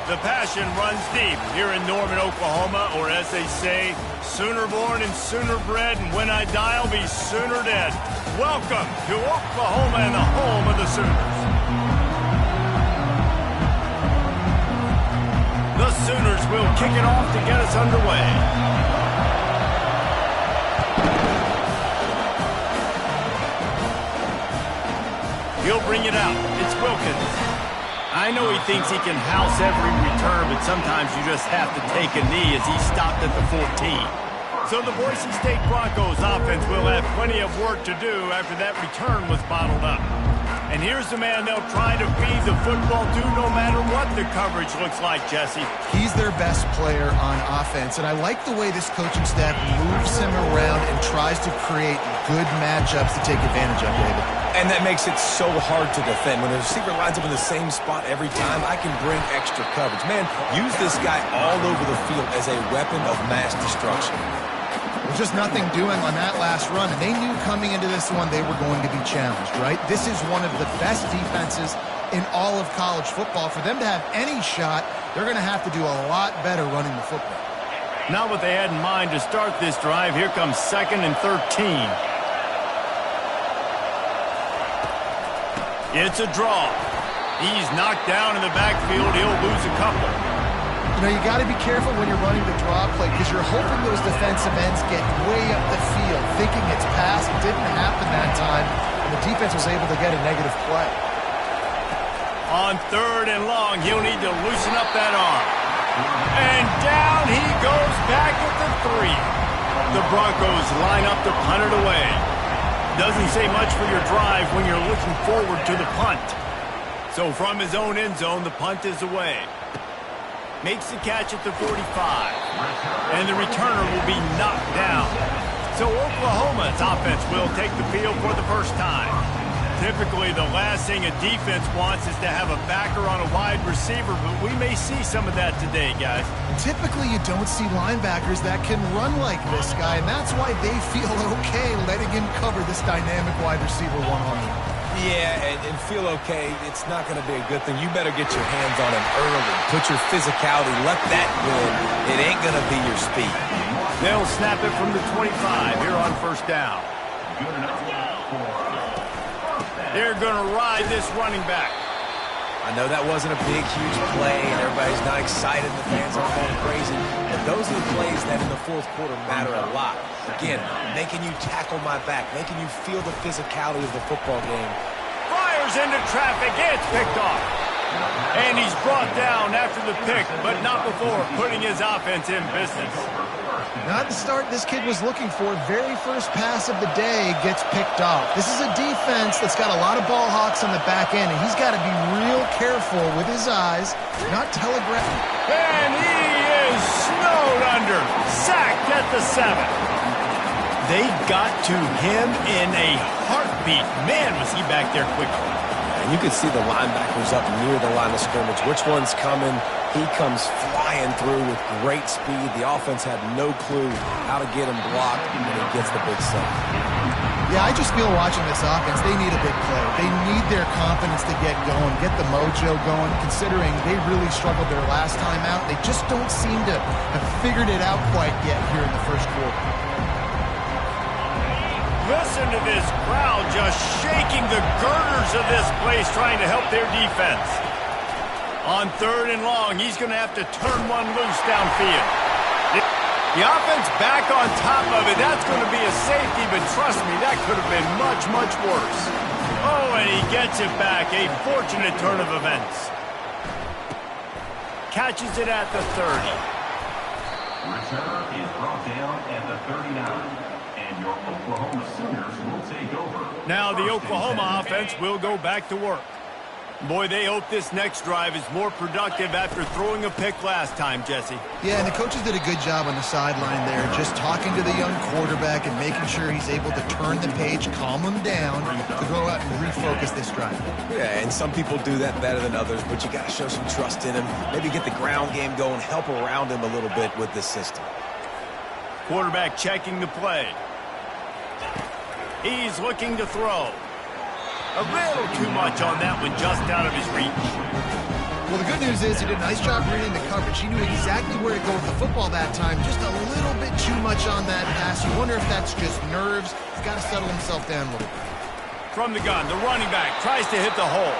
The passion runs deep here in Norman, Oklahoma, or as they say, sooner born and sooner bred, and when I die, I'll be sooner dead. Welcome to Oklahoma and the home of the Sooners. The Sooners will kick it off to get us underway. He'll bring it out. It's Wilkins. I know he thinks he can house every return, but sometimes you just have to take a knee as he stopped at the 14. So the Boise State Broncos offense will have plenty of work to do after that return was bottled up. And here's the man they'll try to feed the football to no matter what the coverage looks like, Jesse. He's their best player on offense, and I like the way this coaching staff moves him around and tries to create good matchups to take advantage of, David. And that makes it so hard to defend. When the receiver lines up in the same spot every time, I can bring extra coverage. Man, use this guy all over the field as a weapon of mass destruction. There's just nothing doing on that last run, and they knew coming into this one they were going to be challenged, right? This is one of the best defenses in all of college football. For them to have any shot, they're going to have to do a lot better running the football. Not what they had in mind to start this drive. Here comes 2nd and 13. It's a draw. He's knocked down in the backfield. He'll lose a couple. You know, you got to be careful when you're running the draw play because you're hoping those defensive ends get way up the field, thinking it's pass. It didn't happen that time, and the defense was able to get a negative play. On 3rd and long, he'll need to loosen up that arm. And down he goes back at the 3. The Broncos line up to punt it away. Doesn't say much for your drive when you're looking forward to the punt. So from his own end zone, the punt is away. Makes the catch at the 45. And the returner will be knocked down. So Oklahoma's offense will take the field for the first time. Typically, the last thing a defense wants is to have a backer on a wide receiver, but we may see some of that today, guys. Typically, you don't see linebackers that can run like this guy, and that's why they feel okay letting him cover this dynamic wide receiver one-on-one. Yeah, and feel okay, it's not going to be a good thing. You better get your hands on him early. Put your physicality, let that win. It ain't going to be your speed. They'll snap it from the 25 here on 1st down. They're going to ride this running back. I know that wasn't a big, huge play, and everybody's not excited, and the fans aren't going crazy, but those are the plays that in the 4th quarter matter a lot. Again, making you tackle my back, making you feel the physicality of the football game. Fires into traffic. It's picked off. And he's brought down after the pick, but not before putting his offense in business. Not the start this kid was looking for. Very first pass of the day gets picked off. This is a defense that's got a lot of ball hawks on the back end, and he's got to be real careful with his eyes, not telegraphing. And he is snowed under. Sacked at the 7. They got to him in a heartbeat. Man, was he back there quickly. And you can see the linebackers up near the line of scrimmage. Which one's coming? He comes flying through with great speed. The offense had no clue how to get him blocked, and he gets the big sack. Yeah, I just feel watching this offense, they need a big play. They need their confidence to get going, get the mojo going, considering they really struggled their last time out. They just don't seem to have figured it out quite yet here in the 1st quarter. Listen to this crowd just shaking the girders of this place trying to help their defense. On 3rd and long, he's going to have to turn one loose downfield. The offense back on top of it. That's going to be a safety, but trust me, that could have been much, much worse. Oh, and he gets it back. A fortunate turn of events. Catches it at the 30. Return is brought down at the 39. And your Oklahoma Sooners will take over. Now the Oklahoma offense will go back to work. Boy, they hope this next drive is more productive after throwing a pick last time, Jesse. Yeah, and the coaches did a good job on the sideline there, just talking to the young quarterback and making sure he's able to turn the page, calm him down, to go out and refocus this drive. Yeah, and some people do that better than others, but you got to show some trust in him. Maybe get the ground game going, help around him a little bit with this system. Quarterback checking the play. He's looking to throw. A little too much on that one, just out of his reach. Well, the good news is he did a nice job reading the coverage. He knew exactly where to go with the football that time. Just a little bit too much on that pass. You wonder if that's just nerves. He's got to settle himself down a little bit. From the gun, the running back tries to hit the hole.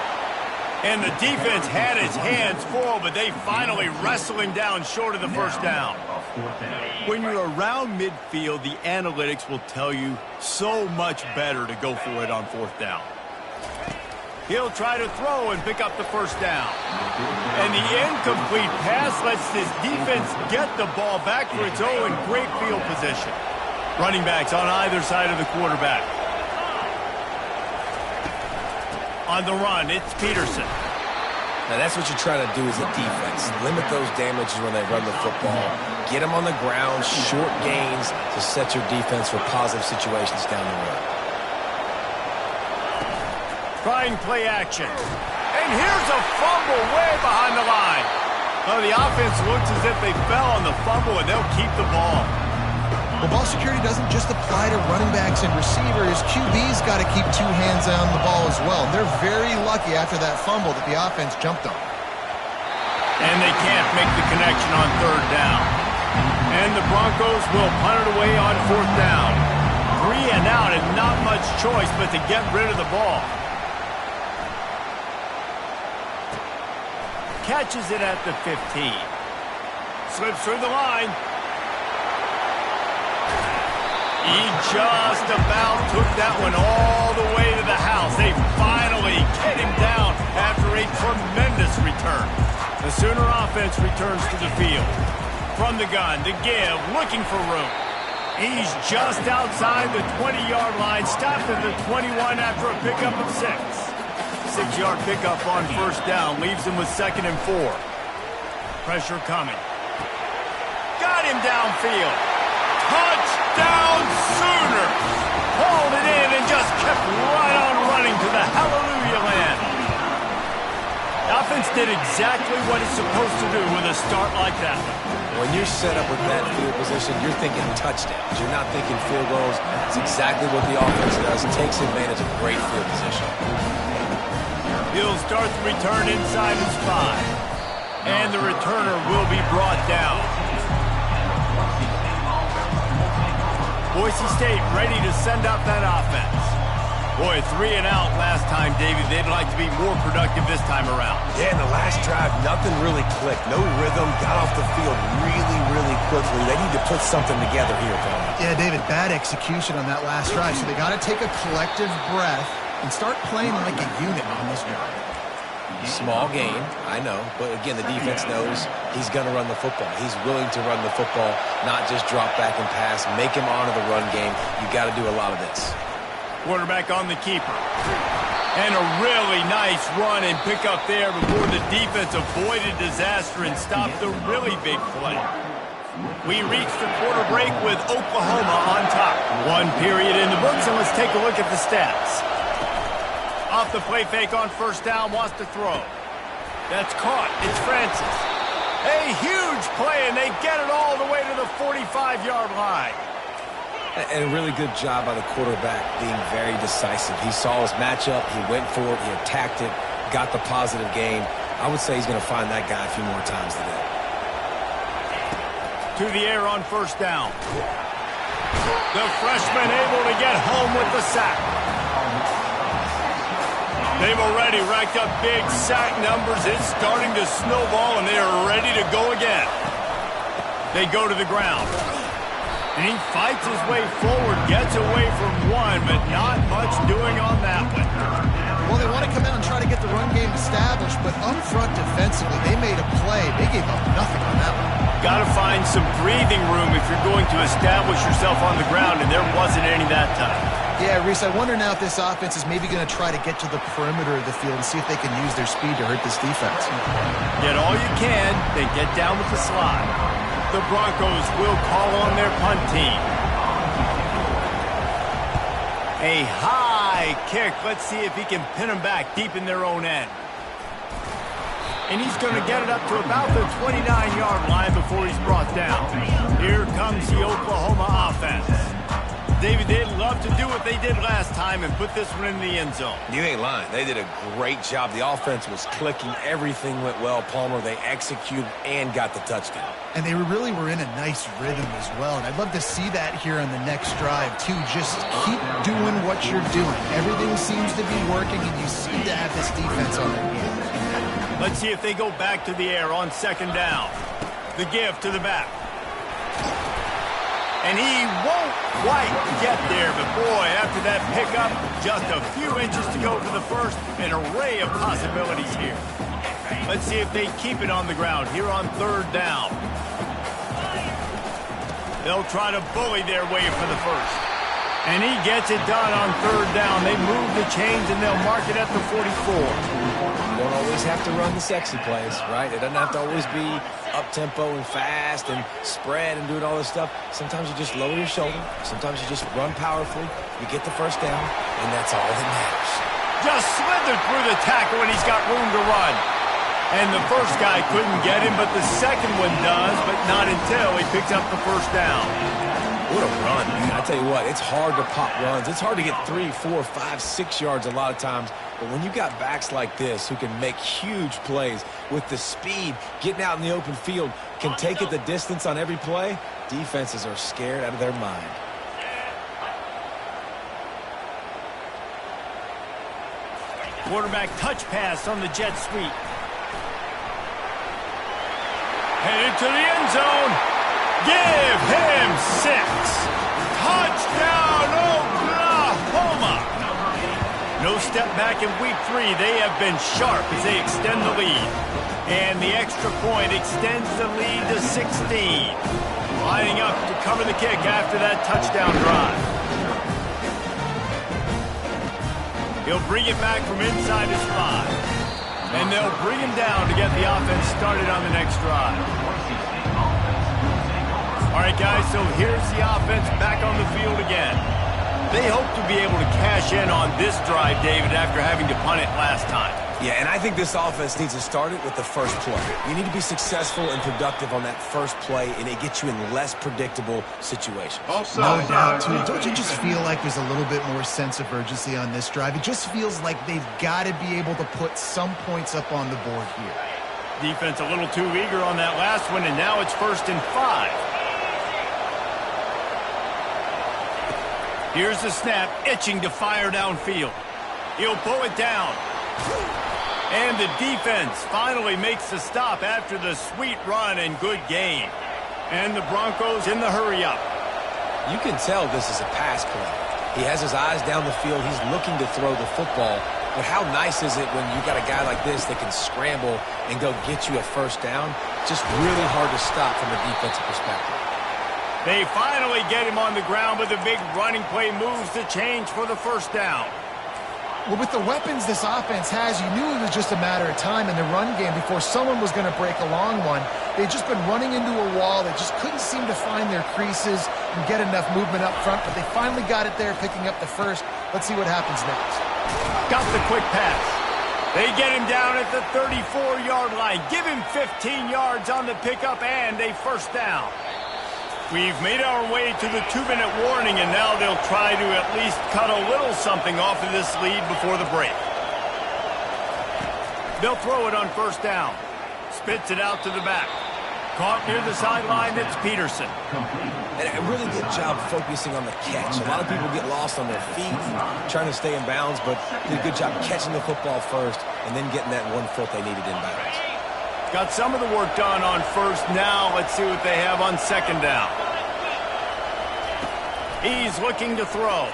And the defense had his hands full, but they finally wrestle him down short of the first down. When you're around midfield, the analytics will tell you so much better to go for it on fourth down. He'll try to throw and pick up the first down. And the incomplete pass lets this defense get the ball back for its own great field position. Running backs on either side of the quarterback. On the run, it's Peterson. Now, that's what you're trying to do as a defense. Limit those damages when they run the football. Get them on the ground, short gains to set your defense for positive situations down the road. Trying play action. And here's a fumble way behind the line. Well, the offense looks as if they fell on the fumble, and they'll keep the ball. Well, ball security doesn't just apply to running backs and receivers. QB's got to keep two hands on the ball as well. They're very lucky after that fumble that the offense jumped on. And they can't make the connection on third down. And the Broncos will punt it away on fourth down. 3 and out and not much choice but to get rid of the ball. Catches it at the 15. Slips through the line. He just about took that one all the way to the house. They finally get him down after a tremendous return. The Sooner offense returns to the field. From the gun to give, looking for room. He's just outside the 20-yard line, stopped at the 21 after a pickup of 6. 6-yard pickup on first down, leaves him with 2nd and 4. Pressure coming. Got him downfield. Touchdown Sooners! Hauled it in and just kept right on running to the hallelujah land. The offense did exactly what it's supposed to do with a start like that. When you're set up with that field position, you're thinking touchdowns. You're not thinking field goals. It's exactly what the offense does. It takes advantage of great field position. He'll start the return inside his 5. And the returner will be brought down. Boise State ready to send out that offense. Boy, 3 and out last time, Davey. They'd like to be more productive this time around. Yeah, in the last drive, nothing really clicked. No rhythm. Got off the field really, really quickly. They need to put something together here, Tony. Yeah, David, bad execution on that last drive. So they got to take a collective breath and start playing like a unit on this drive. Small game, I know. But again, the defense knows he's going to run the football. He's willing to run the football, not just drop back and pass. Make him honor the run game. You got to do a lot of this. Quarterback on the keeper. And a really nice run and pick up there before the defense avoided disaster and stopped the really big play. We reach the quarter break with Oklahoma on top. 1 period in the books, and let's take a look at the stats. Off the play fake on first down, wants to throw. That's caught. It's Francis. A huge play, and they get it all the way to the 45-yard line. And a really good job by the quarterback being very decisive. He saw his matchup, he went for it, he attacked it, got the positive gain. I would say he's going to find that guy a few more times today. To the air on first down. The freshman able to get home with the sack. They've already racked up big sack numbers. It's starting to snowball, and they are ready to go again. They go to the ground. And he fights his way forward, gets away from one, but not much doing on that one. Well, they want to come out and try to get the run game established, but up front defensively, they made a play. They gave up nothing on that one. Got to find some breathing room if you're going to establish yourself on the ground, and there wasn't any that time. Yeah, Reese, I wonder now if this offense is maybe going to try to get to the perimeter of the field and see if they can use their speed to hurt this defense. Get all you can, then get down with the slide. The Broncos will call on their punt team. A high kick. Let's see if he can pin them back deep in their own end. And he's going to get it up to about the 29-yard line before he's brought down. Here comes the Oklahoma offense. David, they'd love to do what they did last time and put this one in the end zone. You ain't lying. They did a great job. The offense was clicking. Everything went well, Palmer. They executed and got the touchdown. And they really were in a nice rhythm as well. And I'd love to see that here on the next drive, too. Just keep doing what you're doing. Everything seems to be working, and you seem to have this defense on their heels. Let's see if they go back to the air on second down. The give to the back. And he won't quite get there, but boy, after that pickup, just a few inches to go for the first. An array of possibilities here. Let's see if they keep it on the ground here on third down. They'll try to bully their way for the first. And he gets it done on third down. They move the chains, and they'll mark it at the 44. You don't always have to run the sexy plays, right? It doesn't have to always be up-tempo and fast and spread and doing all this stuff. Sometimes you just lower your shoulder. Sometimes you just run powerfully. You get the first down, and that's all that matters. Just slithered through the tackle, and he's got room to run. And the first guy couldn't get him, but the second one does, but not until he picks up the first down. What a run, man. I tell you what, it's hard to pop runs. It's hard to get 3, 4, 5, 6 yards a lot of times. But when you got backs like this who can make huge plays with the speed, getting out in the open field, can take it the distance on every play, defenses are scared out of their mind. Quarterback touch pass on the jet sweep. Headed to the end zone. Give him 6. Touchdown, Oklahoma. No step back in week 3. They have been sharp as they extend the lead. And the extra point extends the lead to 16. Lining up to cover the kick after that touchdown drive. He'll bring it back from inside his 5. And they'll bring him down to get the offense started on the next drive. All right, guys, so here's the offense back on the field again. They hope to be able to cash in on this drive, David, after having to punt it last time. Yeah, and I think this offense needs to start it with the first play. You need to be successful and productive on that first play, and it gets you in less predictable situations. No doubt, too. Don't you just feel like there's a little bit more sense of urgency on this drive? It just feels like they've got to be able to put some points up on the board here. Defense a little too eager on that last one, and now it's 1st and 5. Here's the snap, itching to fire downfield. He'll pull it down. And the defense finally makes the stop after the sweet run and good gain. And the Broncos in the hurry-up. You can tell this is a pass play. He has his eyes down the field. He's looking to throw the football. But how nice is it when you got a guy like this that can scramble and go get you a first down? Just really hard to stop from a defensive perspective. They finally get him on the ground, but the big running play moves the change for the first down. Well, with the weapons this offense has, you knew it was just a matter of time in the run game before someone was going to break a long one. They'd just been running into a wall. They just couldn't seem to find their creases and get enough movement up front, but they finally got it there, picking up the first. Let's see what happens next. Got the quick pass. They get him down at the 34-yard line. Give him 15 yards on the pickup and a first down. We've made our way to the 2-minute warning, and now they'll try to at least cut a little something off of this lead before the break. They'll throw it on first down. Spits it out to the back. Caught near the sideline, it's Peterson. And a really good job focusing on the catch. A lot of people get lost on their feet and trying to stay in bounds, but did a good job catching the football first and then getting that 1 foot they needed in bounds. Got some of the work done on first. Now let's see what they have on second down. He's looking to throw.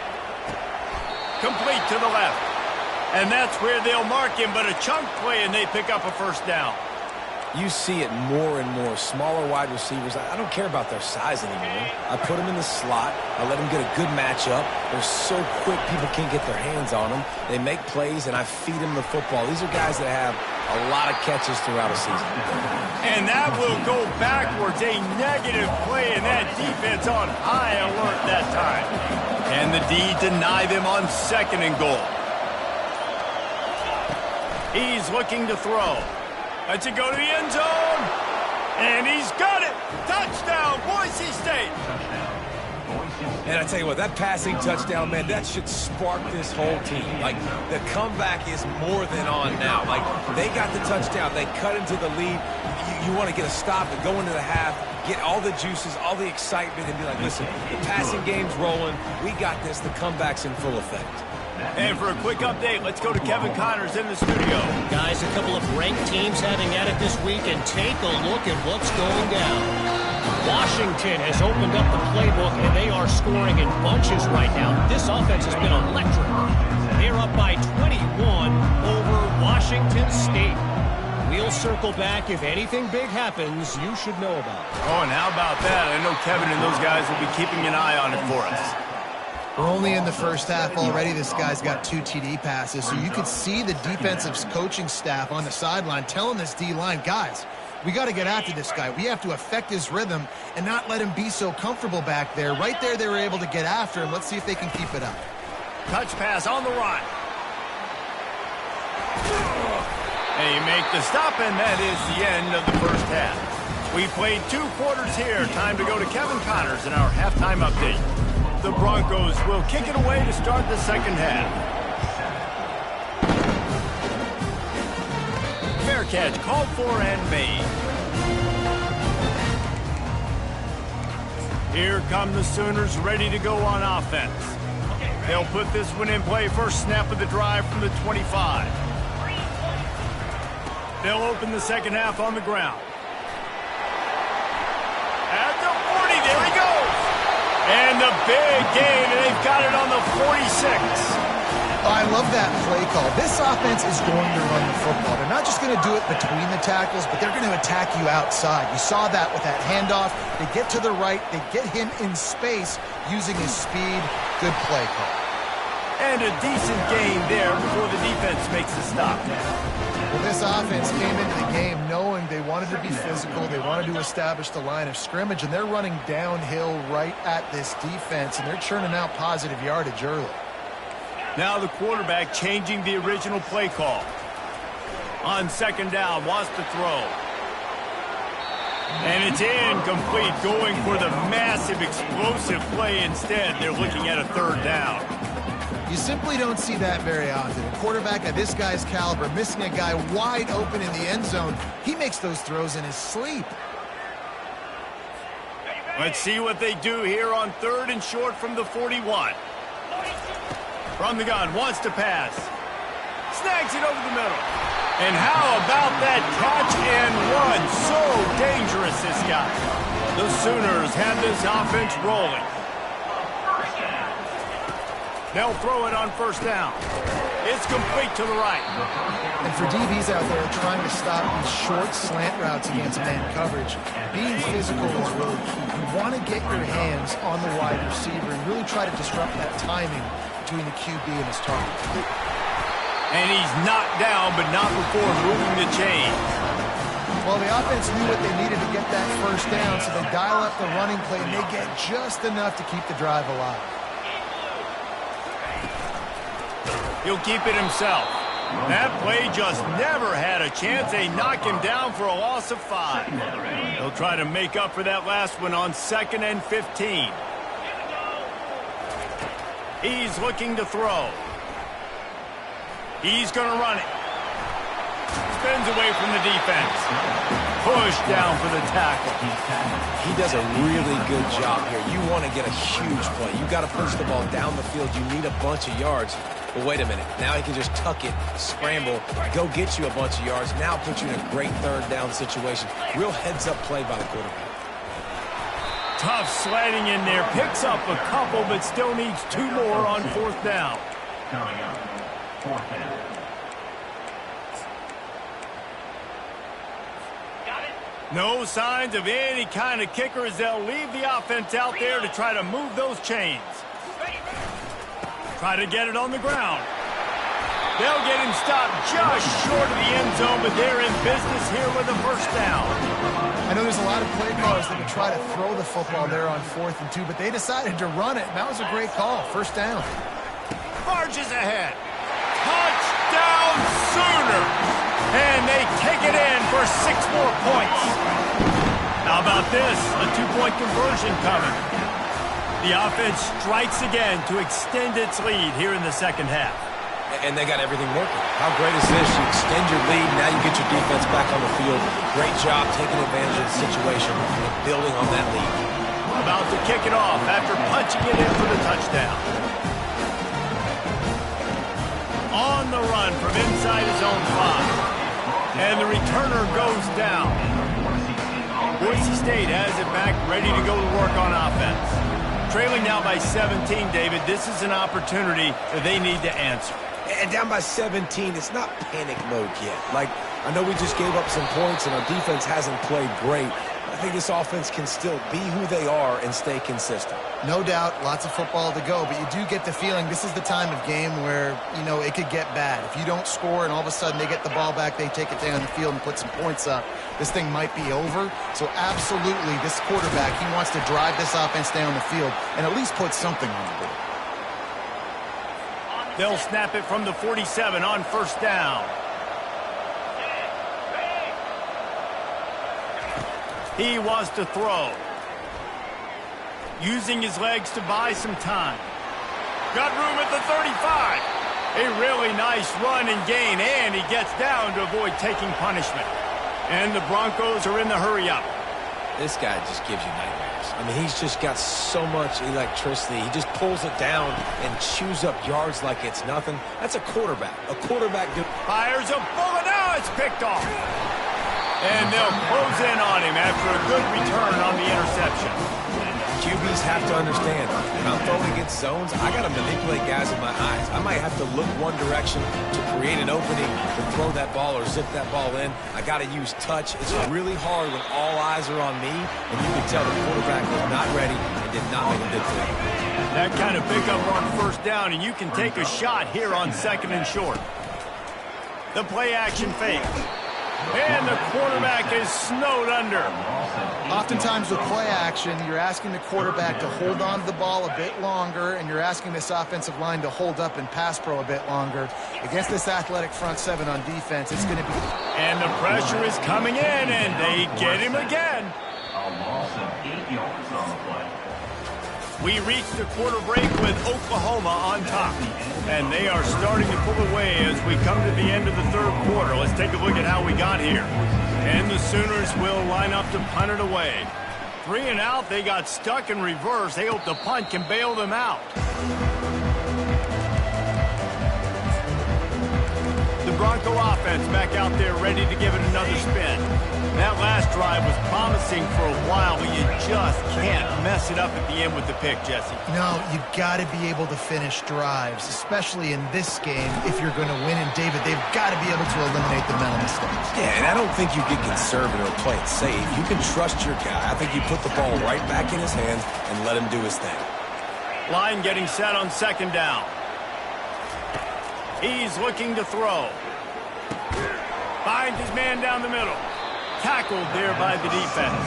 Complete to the left. And that's where they'll mark him, but a chunk play and they pick up a first down. You see it more and more. Smaller wide receivers, I don't care about their size anymore. I put them in the slot. I let them get a good matchup. They're so quick, people can't get their hands on them. They make plays, and I feed them the football. These are guys that have a lot of catches throughout a season. And that will go backwards. A negative play, and that defense on high alert that time. And the D deny them on 2nd and goal. He's looking to throw. Lets it go to the end zone. And he's got it. Touchdown, Boise State. Touchdown, Boise State. And I tell you what, that passing touchdown, man, that should spark this whole team. Like, the comeback is more than on now. Like, they got the touchdown. They cut into the lead. You want to get a stop and go into the half, get all the juices, all the excitement, and be like, listen, the passing game's rolling. We got this. The comeback's in full effect. And for a quick update, let's go to Kevin Connors in the studio. Guys, a couple of ranked teams having at it this week, and take a look at what's going down. Washington has opened up the playbook, and they are scoring in bunches right now. This offense has been electric. They're up by 21 over Washington State. We'll circle back. If anything big happens, you should know about it. Oh, and how about that? I know Kevin and those guys will be keeping an eye on it for us. We're only in the first half already. This guy's got 2 TD passes, so you could see the defensive coaching staff on the sideline telling this D-line, guys, we got to get after this guy. We have to affect his rhythm and not let him be so comfortable back there. Right there, they were able to get after him. Let's see if they can keep it up. Touch pass on the run. And you make the stop, and that is the end of the first half. We played 2 quarters here. Time to go to Kevin Connors in our halftime update. The Broncos will kick it away to start the second half. Fair catch called for and made. Here come the Sooners ready to go on offense. They'll put this one in play. First snap of the drive from the 25. They'll open the second half on the ground. At the 40, there he goes. And the big gain, and they've got it on the 46. I love that play call. This offense is going to run the football. They're not just going to do it between the tackles, but they're going to attack you outside. You saw that with that handoff. They get to the right. They get him in space using his speed. Good play call. And a decent gain there before the defense makes the stop. Well, this offense came into the game knowing they wanted to be physical. They wanted to establish the line of scrimmage, and they're running downhill right at this defense, and they're churning out positive yardage early. Now the quarterback changing the original play call. On second down, wants to throw. And it's incomplete, going for the massive explosive play instead. They're looking at a third down. You simply don't see that very often. A quarterback of this guy's caliber missing a guy wide open in the end zone. He makes those throws in his sleep. Let's see what they do here on third and short from the 41. From the gun, wants to pass. Snags it over the middle. And how about that catch and run? So dangerous, this guy. The Sooners have this offense rolling. They'll throw it on first down. It's complete to the right. And for DBs out there trying to stop these short slant routes against man coverage, being physical is really key. You want to get your hands on the wide receiver and really try to disrupt that timing between the QB and his target. And he's knocked down, but not before moving the chain. Well, the offense knew what they needed to get that first down, so they dial up the running play, and they get just enough to keep the drive alive. He'll keep it himself. That play just never had a chance. They knock him down for a loss of 5. They'll try to make up for that last one on 2nd and 15. He's looking to throw. He's going to run it. Spins away from the defense. Push down for the tackle. He does a really good job here. You want to get a huge play. You got to push the ball down the field. You need a bunch of yards. But wait a minute. Now he can just tuck it, scramble, go get you a bunch of yards. Now put you in a great third down situation. Real heads-up play by the quarterback. Tough sliding in there. Picks up a couple, but still needs 2 more on 4th down. Coming up, 4th down. No signs of any kind of kicker as they'll leave the offense out there to try to move those chains. Try to get it on the ground. They'll get him stopped just short of the end zone, but they're in business here with a first down. I know there's a lot of play callers that would try to throw the football there on 4th and 2, but they decided to run it, and that was a great call. First down. Marches ahead. Touchdown Sooners! And they take it in for 6 more points. How about this? A 2-point conversion coming. The offense strikes again to extend its lead here in the second half. And they got everything working. How great is this? You extend your lead, now you get your defense back on the field. Great job taking advantage of the situation and building on that lead. About to kick it off after punching it in for the touchdown. On the run from inside his own 5. And the returner goes down. Boise State has it back, ready to go to work on offense. Trailing now by 17, David. This is an opportunity that they need to answer. And down by 17, it's not panic mode yet. Like, I know we just gave up some points and our defense hasn't played great. I think this offense can still be who they are and stay consistent. No doubt, lots of football to go, but you do get the feeling this is the time of game where, you know, it could get bad. If you don't score and all of a sudden they get the ball back, they take it down the field and put some points up, this thing might be over. So absolutely, this quarterback, he wants to drive this offense down the field and at least put something on the board. They'll snap it from the 47 on first down. He wants to throw. Using his legs to buy some time. Got room at the 35. A really nice run and gain, and he gets down to avoid taking punishment. And the Broncos are in the hurry-up. This guy just gives you nightmares. I mean, he's just got so much electricity. He just pulls it down and chews up yards like it's nothing. That's a quarterback. A quarterback fires a bullet. Now it's picked off. And they'll close in on him after a good return on the interception. QBs have to understand, when I'm throwing against zones, I got to manipulate guys with my eyes. I might have to look one direction to create an opening to throw that ball or zip that ball in. I got to use touch. It's really hard when all eyes are on me, and you can tell the quarterback was not ready and did not make a good throw. That kind of pickup on first down, and you can take a shot here on second and short. The play action fake. And the quarterback is snowed under. Oftentimes with play action, you're asking the quarterback to hold on to the ball a bit longer, and you're asking this offensive line to hold up and pass pro a bit longer. Against this athletic front seven on defense, it's going to be... And the pressure is coming in, and they get him again. A loss of 8 yards on the play. We reach the quarter break with Oklahoma on top. And they are starting to pull away as we come to the end of the third quarter. Let's take a look at how we got here. And the Sooners will line up to punt it away. 3 and out, they got stuck in reverse. They hope the punt can bail them out. The Bronco offense back out there ready to give it another spin. That last drive was promising for a while, but you just can't mess it up at the end with the pick, Jesse. No, you've got to be able to finish drives, especially in this game if you're going to win. And, David, they've got to be able to eliminate the mental mistakes. Yeah, and I don't think you get conservative or play it safe. You can trust your guy. I think you put the ball right back in his hands and let him do his thing. Line getting set on second down. He's looking to throw. Finds his man down the middle. Tackled there by the defense.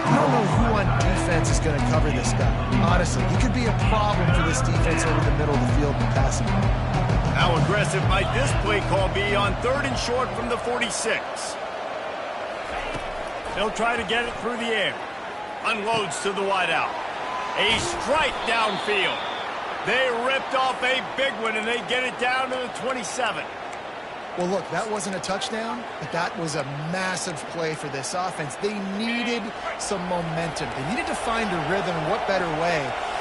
I don't know who on defense is going to cover this guy. Honestly, he could be a problem for this defense over the middle of the field in the passing game. How aggressive might this play call be on third and short from the 46? They'll try to get it through the air. Unloads to the wideout. A strike downfield. They ripped off a big one, and they get it down to the 27. Well, look, that wasn't a touchdown, but that was a massive play for this offense. They needed some momentum. They needed to find a rhythm, and what better way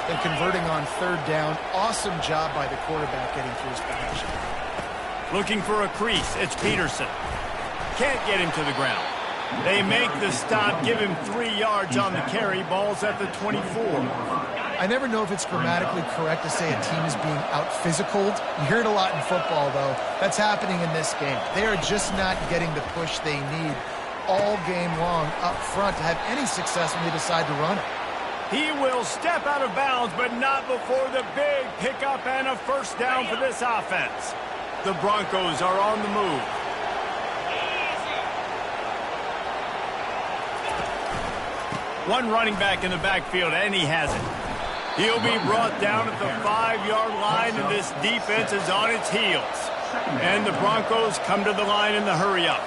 than converting on third down. Awesome job by the quarterback getting through his progression. Looking for a crease. It's Peterson. Can't get him to the ground. They make the stop, give him 3 yards on the carry. Ball's at the 24. I never know if it's grammatically correct to say a team is being out-physicaled. You hear it a lot in football, though. That's happening in this game. They are just not getting the push they need all game long up front to have any success when they decide to run it. He will step out of bounds, but not before the big pickup and a first down for this offense. The Broncos are on the move. One running back in the backfield, and he has it. He'll be brought down at the 5-yard line, and this defense is on its heels. And the Broncos come to the line in the hurry-up.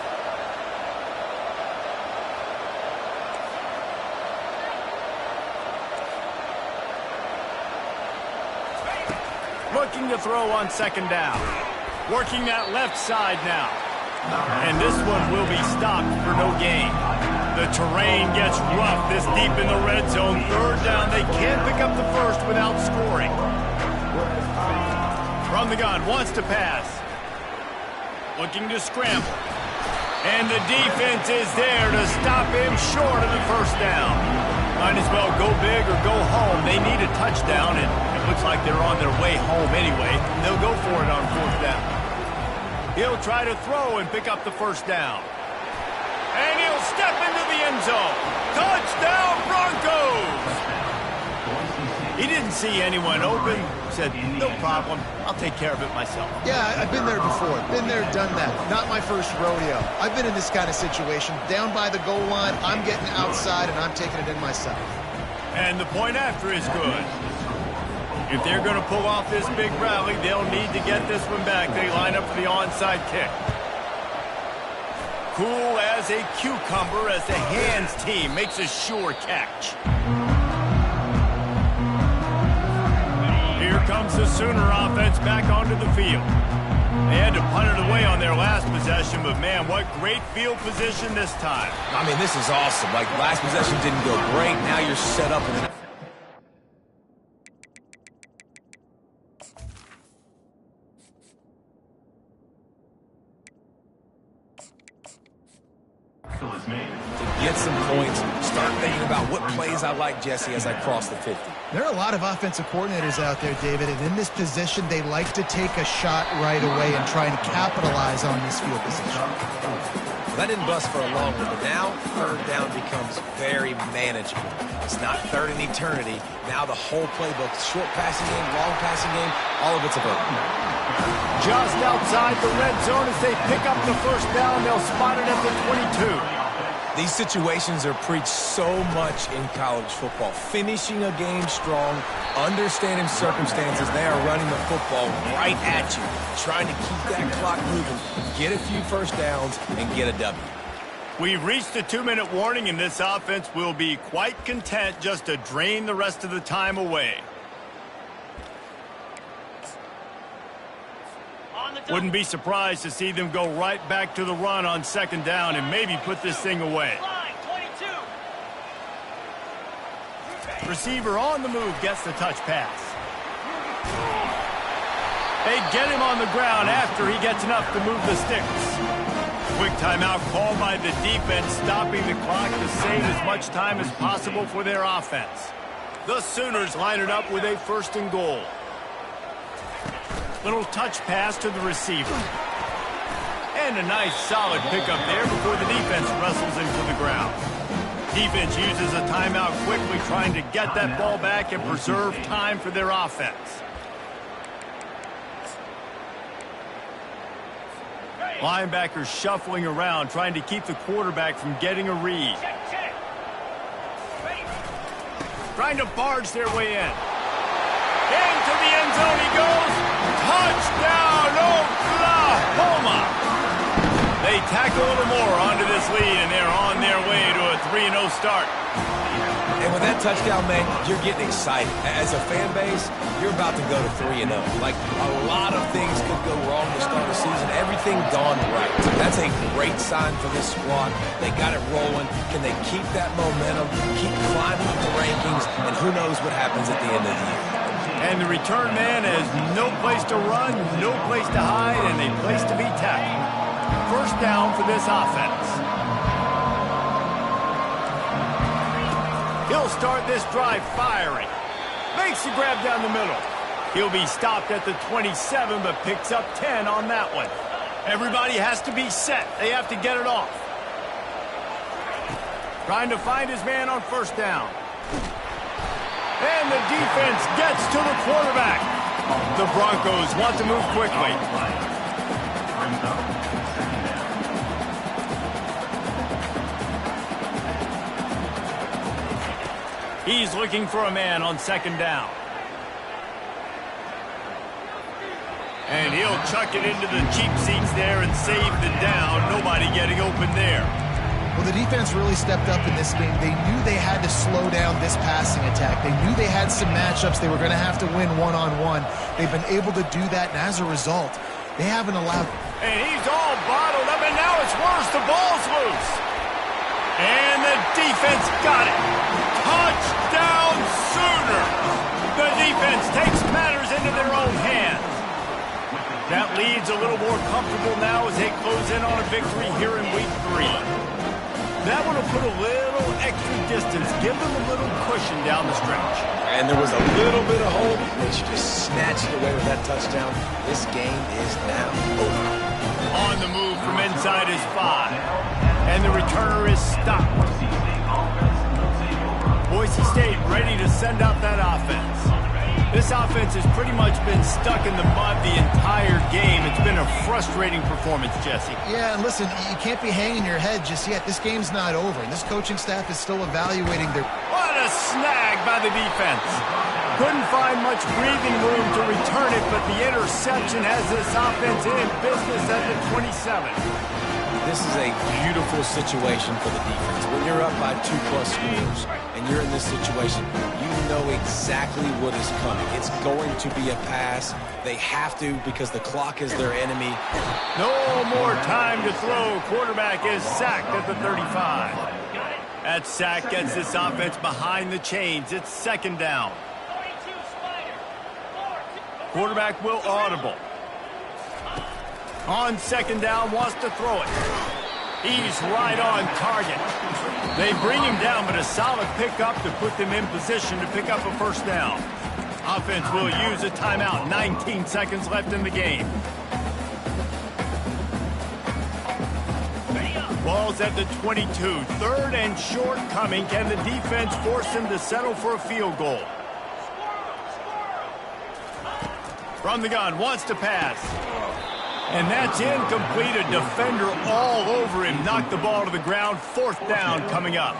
Looking to throw on second down. Working that left side now. And this one will be stopped for no gain. The terrain gets rough this deep in the red zone. Third down, they can't pick up the first without scoring. From the gun, wants to pass. Looking to scramble. And the defense is there to stop him short of the first down. Might as well go big or go home. They need a touchdown, and it looks like they're on their way home anyway. They'll go for it on fourth down. He'll try to throw and pick up the first down. And he'll step into the end zone. Touchdown, Broncos! He didn't see anyone open. Said, no problem. I'll take care of it myself. Yeah, I've been there before. Been there, done that. Not my first rodeo. I've been in this kind of situation. Down by the goal line, I'm getting outside, and I'm taking it in myself. And the point after is good. If they're going to pull off this big rally, they'll need to get this one back. They line up for the onside kick. Cool as a cucumber as the hands team makes a sure catch. Here comes the Sooner offense back onto the field. They had to punt it away on their last possession, but man, what great field position this time. I mean, this is awesome. Like, last possession didn't go great. Now you're set up with it. To get some points, start thinking about what plays I like, Jesse, as I cross the 50. There are a lot of offensive coordinators out there, David, and in this position, they like to take a shot right away and try and capitalize on this field position. Well, that didn't bust for a long one, but now third down becomes very manageable. It's not third in eternity. Now the whole playbook, short passing game, long passing game, all of it's available. Just outside the red zone as they pick up the first down. They'll spot it at the 22. These situations are preached so much in college football. Finishing a game strong, understanding circumstances. They are running the football right at you, trying to keep that clock moving, get a few first downs, and get a W. We've reached the 2-minute warning, and this offense will be quite content just to drain the rest of the time away. Wouldn't be surprised to see them go right back to the run on second down and maybe put this thing away. Receiver on the move gets the touch pass. They get him on the ground after he gets enough to move the sticks. Quick timeout called by the defense, stopping the clock to save as much time as possible for their offense. The Sooners line it up with a first and goal. Little touch pass to the receiver. And a nice solid pickup there before the defense wrestles him to the ground. Defense uses a timeout quickly, trying to get that ball back and preserve time for their offense. Linebackers shuffling around, trying to keep the quarterback from getting a read. Trying to barge their way in. Into the end zone he goes. Touchdown, Oklahoma! They tack a little more onto this lead, and they're on their way to a 3-0 start. And with that touchdown, man, you're getting excited. As a fan base, you're about to go to 3-0. Like, a lot of things could go wrong to start the season. Everything gone right. That's a great sign for this squad. They got it rolling. Can they keep that momentum, keep climbing up the rankings, and who knows what happens at the end of the year. And the return man has no place to run, no place to hide, and a place to be tackled. First down for this offense. He'll start this drive firing. Makes the grab down the middle. He'll be stopped at the 27, but picks up 10 on that one. Everybody has to be set. They have to get it off. Trying to find his man on first down. And the defense gets to the quarterback. The Broncos want to move quickly. He's looking for a man on second down. And he'll chuck it into the cheap seats there and save the down. Nobody getting open there. Well, the defense really stepped up in this game. They knew they had to slow down this passing attack. They knew they had some matchups they were going to have to win one-on-one. They've been able to do that, and as a result, they haven't allowed... And he's all bottled up, and now it's worse. The ball's loose. And the defense got it. Touchdown Sooners! The defense takes matters into their own hands. That lead's a little more comfortable now as they close in on a victory here in Week 3. That one will put a little extra distance, give them a little cushion down the stretch. And there was a little bit of hope, but you just snatched it away with that touchdown. This game is now over. On the move from inside is 5. And the returner is stopped. Boise State ready to send out that offense. This offense has pretty much been stuck in the mud the entire game. It's been a frustrating performance, Jesse. Yeah, and listen, you can't be hanging your head just yet. This game's not over, and this coaching staff is still evaluating their... What a snag by the defense. Couldn't find much breathing room to return it, but the interception has this offense in business at the 27. This is a beautiful situation for the defense. When you're up by 2+ scores and you're in this situation, you know exactly what is coming. It's going to be a pass. They have to because the clock is their enemy. No more time to throw. Quarterback is sacked at the 35. That sack gets this offense behind the chains. It's second down. Quarterback will audible. On second down, wants to throw it. He's right on target. They bring him down, but a solid pickup to put them in position to pick up a first down. Offense will use a timeout. 19 seconds left in the game. Ball's at the 22. Third and short coming. Can the defense force him to settle for a field goal? From the gun, wants to pass. And that's incomplete. A defender all over him. Knocked the ball to the ground. Fourth down coming up.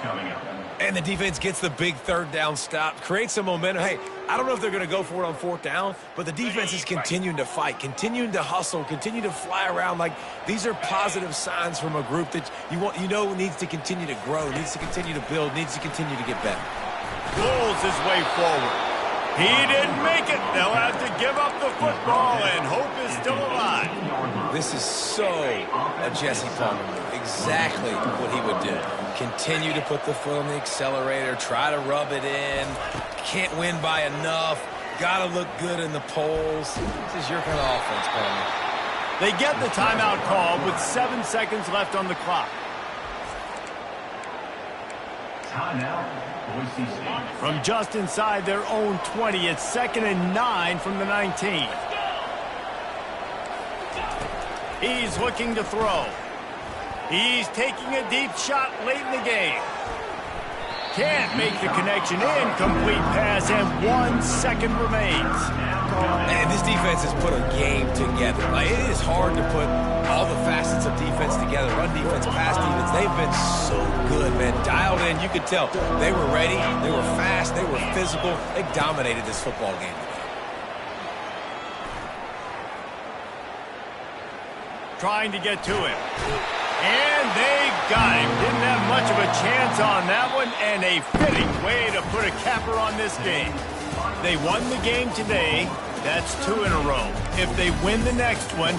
And the defense gets the big third down stop. Creates some momentum. Hey, I don't know if they're going to go for it on fourth down, but the defense is continuing to fight, continuing to hustle, continue to fly around. Like, these are positive signs from a group that you know needs to continue to grow, needs to continue to build, needs to continue to get better. Pulls his way forward. He didn't make it. They'll have to give up the football, and hope is still alive. This is so a Jesse Palmer move. Exactly what he would do. Continue to put the foot on the accelerator, try to rub it in. Can't win by enough. Got to look good in the polls. This is your kind of offense, Palmer. They get the timeout call with 7 seconds left on the clock. Timeout. Boise State. From just inside their own 20, it's 2nd and 9 from the 19. He's looking to throw. He's taking a deep shot late in the game. Can't make the connection. Incomplete pass, and 1 second remains. And this defense has put a game together. Like, it is hard to put all the facets of defense together. Run defense, pass defense. They've been so good, man. Dialed in. You could tell they were ready. They were fast. They were physical. They dominated this football game today. Trying to get to him. And they got him. Didn't have much of a chance on that one, and a fitting way to put a capper on this game. They won the game today. That's 2 in a row. If they win the next one,